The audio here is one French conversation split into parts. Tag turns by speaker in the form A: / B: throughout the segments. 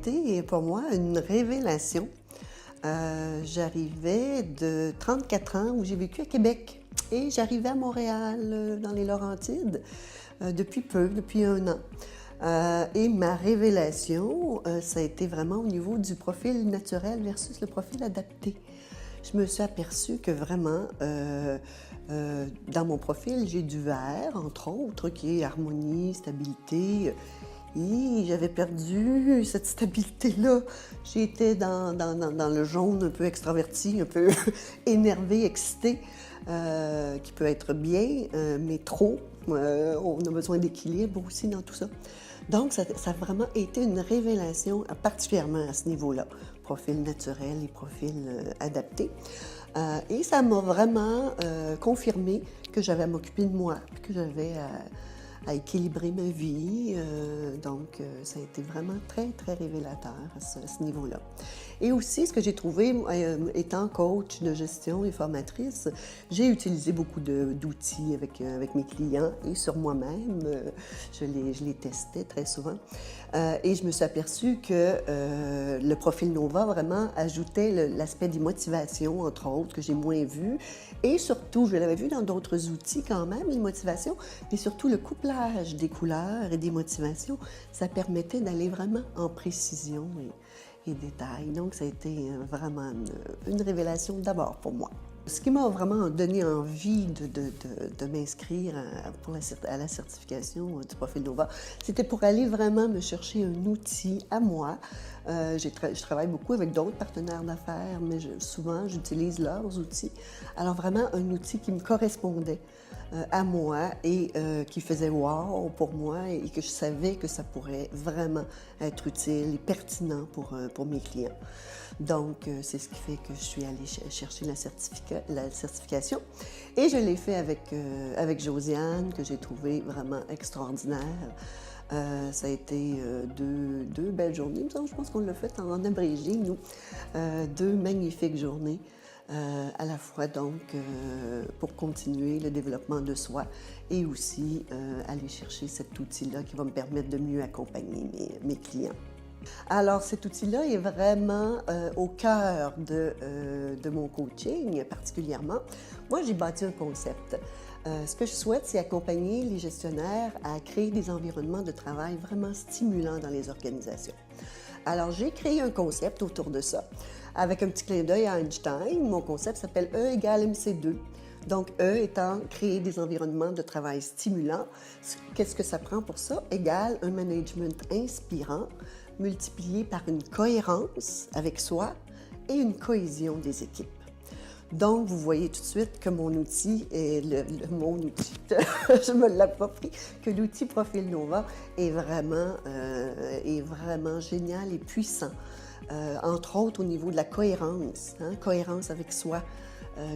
A: été pour moi une révélation. J'arrivais de 34 ans où j'ai vécu à Québec et j'arrivais à Montréal, dans les Laurentides, depuis peu, depuis 1 an. Et ma révélation, ça a été vraiment au niveau du profil naturel versus le profil adapté. Je me suis aperçue que vraiment, dans mon profil, j'ai du vert, entre autres, qui est harmonie, stabilité. Et j'avais perdu cette stabilité-là. J'étais dans le jaune un peu extraverti, un peu énervé, excité, qui peut être bien, mais trop. On a besoin d'équilibre aussi dans tout ça. Donc, ça a vraiment été une révélation, particulièrement à ce niveau-là, profil naturel et profil adapté. Et ça m'a vraiment confirmé que j'avais à m'occuper de moi, que j'avais à équilibrer ma vie. Donc, ça a été vraiment très, très révélateur à ce niveau-là. Et aussi, ce que j'ai trouvé, étant coach de gestion et formatrice, j'ai utilisé beaucoup d'outils avec mes clients et sur moi-même. Je les testais très souvent. Et je me suis aperçue que le profil Nova vraiment ajoutait l'aspect des motivations, entre autres, que j'ai moins vu. Et surtout, je l'avais vu dans d'autres outils quand même, les motivations, mais surtout le couplage des couleurs et des motivations, ça permettait d'aller vraiment en précision et détail. Donc, ça a été vraiment une révélation d'abord pour moi. Ce qui m'a vraiment donné envie de m'inscrire à la certification du profil Nova, c'était pour aller vraiment me chercher un outil à moi. Je travaille beaucoup avec d'autres partenaires d'affaires, mais souvent j'utilise leurs outils. Alors vraiment un outil qui me correspondait à moi et qui faisait wow pour moi et que je savais que ça pourrait vraiment être utile et pertinent pour mes clients. Donc, c'est ce qui fait que je suis allée chercher la certification et je l'ai fait avec Josiane, que j'ai trouvé vraiment extraordinaire. Ça a été deux belles journées. Je pense qu'on l'a fait en abrégé, nous. 2 magnifiques journées. À la fois donc pour continuer le développement de soi et aussi aller chercher cet outil-là qui va me permettre de mieux accompagner mes clients. Alors cet outil-là est vraiment au cœur de mon coaching particulièrement. Moi, j'ai bâti un concept. Ce que je souhaite, c'est accompagner les gestionnaires à créer des environnements de travail vraiment stimulants dans les organisations. Alors, j'ai créé un concept autour de ça, avec un petit clin d'œil à Einstein. Mon concept s'appelle E égale MC2. Donc, E étant créer des environnements de travail stimulants. Qu'est-ce que ça prend pour ça? Égale un management inspirant, multiplié par une cohérence avec soi et une cohésion des équipes. Donc, vous voyez tout de suite que mon outil, mon outil, je me l'approprie, que l'outil Profil Nova est vraiment génial et puissant. Entre autres au niveau de la cohérence, cohérence avec soi.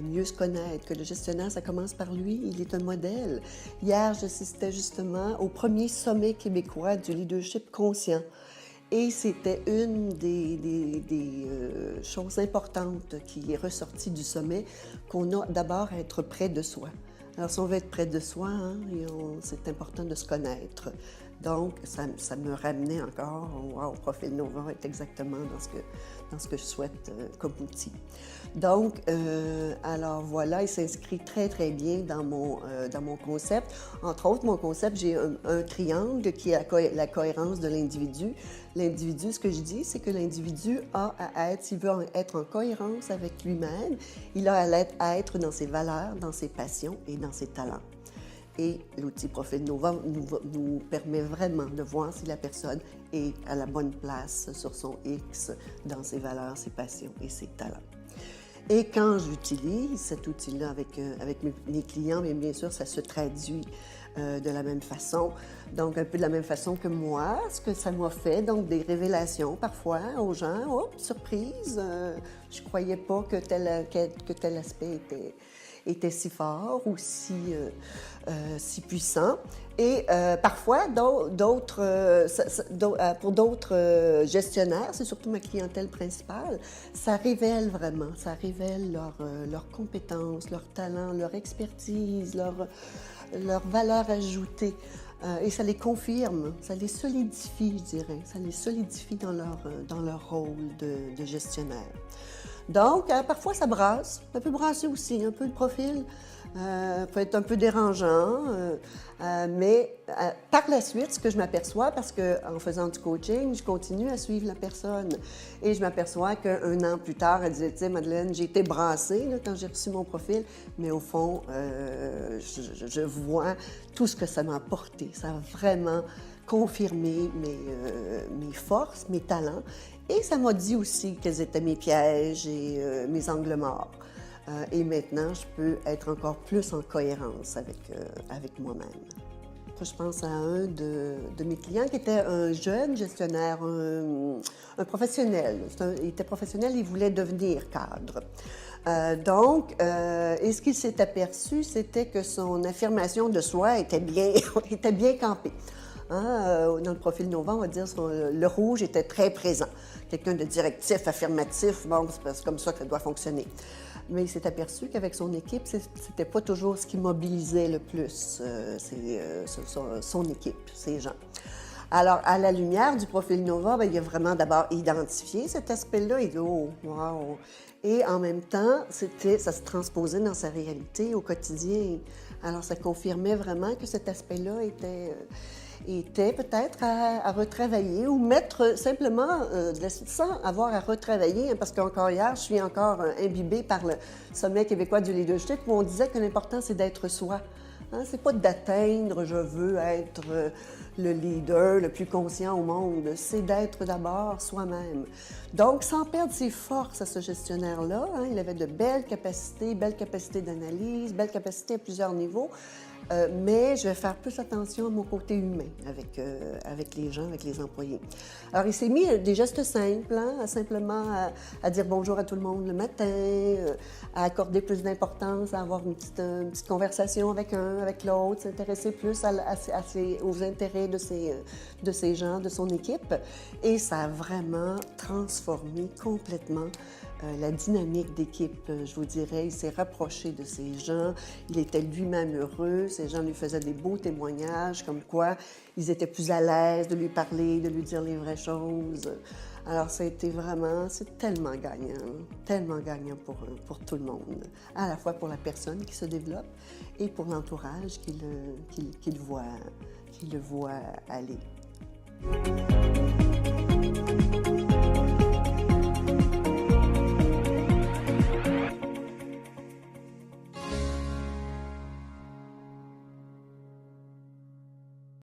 A: Mieux se connaître, que le gestionnaire, ça commence par lui, il est un modèle. Hier, j'assistais justement au premier sommet québécois du leadership conscient. Et c'était une des choses importantes qui est ressortie du sommet, qu'on a d'abord à être près de soi. Alors, si on veut être près de soi, c'est important de se connaître. Donc, ça me ramenait encore, wow, Profil Nova est exactement dans ce que je souhaite comme outil. Donc, alors voilà, il s'inscrit très, très bien dans mon concept. Entre autres, mon concept, j'ai un triangle qui est la cohérence de l'individu. L'individu, ce que je dis, c'est que l'individu a à être, s'il veut être en cohérence avec lui-même, il a à être dans ses valeurs, dans ses passions et dans ses talents. Et l'outil Profil Nova nous permet vraiment de voir si la personne est à la bonne place sur son X, dans ses valeurs, ses passions et ses talents. Et quand j'utilise cet outil-là avec mes clients, bien sûr, ça se traduit de la même façon. Donc, un peu de la même façon que moi, ce que ça m'a fait, donc des révélations parfois aux gens. Oh, surprise, je ne croyais pas que tel aspect était si fort ou si puissant. Et parfois, pour d'autres gestionnaires, c'est surtout ma clientèle principale, ça révèle vraiment, ça révèle leurs compétences, leurs talents, leur expertise, leur valeur ajoutée. et ça les confirme, ça les solidifie, je dirais. Ça les solidifie dans leur rôle de gestionnaire. Donc, parfois, ça brasse. Ça peut brasser aussi, un peu le profil. Peut être un peu dérangeant. Mais par la suite, ce que je m'aperçois, parce qu'en faisant du coaching, je continue à suivre la personne. Et je m'aperçois qu'un an plus tard, elle disait, tu sais, Madeleine, j'ai été brassée là, quand j'ai reçu mon profil, mais au fond, je vois tout ce que ça m'a apporté. Ça a vraiment confirmé mes forces, mes talents. Et ça m'a dit aussi quels étaient mes pièges et mes angles morts. Et maintenant, je peux être encore plus en cohérence avec moi-même. Je pense à un de mes clients qui était un jeune gestionnaire, un professionnel. Il était professionnel, il voulait devenir cadre. Et ce qu'il s'est aperçu, c'était que son affirmation de soi était bien, était bien campée. Hein, dans le profil Nova, on va dire le rouge était très présent. Quelqu'un de directif, affirmatif, bon, c'est comme ça que ça doit fonctionner. Mais il s'est aperçu qu'avec son équipe, c'était pas toujours ce qui mobilisait le plus son équipe, ses gens. Alors, à la lumière du profil Nova, bien, il a vraiment d'abord identifié cet aspect-là. Il dit « Oh, wow! » Et en même temps, ça se transposait dans sa réalité au quotidien. Alors, ça confirmait vraiment que cet aspect-là était peut-être à retravailler ou mettre simplement, sans avoir à retravailler, hein, parce qu'encore hier, je suis encore imbibée par le Sommet québécois du leadership où on disait que l'important, c'est d'être soi. Hein, c'est pas d'atteindre, je veux être le leader le plus conscient au monde, c'est d'être d'abord soi-même. Donc, sans perdre ses forces à ce gestionnaire-là, hein, il avait de belles capacités d'analyse, belles capacités à plusieurs niveaux, mais je vais faire plus attention à mon côté humain avec les gens, avec les employés. Alors, il s'est mis des gestes simples, hein, simplement à dire bonjour à tout le monde le matin, à accorder plus d'importance, à avoir une petite conversation avec avec l'autre, s'intéresser plus aux intérêts de ces gens, de son équipe. Et ça a vraiment transformé complètement la dynamique d'équipe, je vous dirais. Il s'est rapproché de ces gens, il était lui-même heureux, ces gens lui faisaient des beaux témoignages, comme quoi ils étaient plus à l'aise de lui parler, de lui dire les vraies choses. Alors, ça a été vraiment, c'est tellement gagnant pour tout le monde, à la fois pour la personne qui se développe et pour l'entourage qui le voit aller.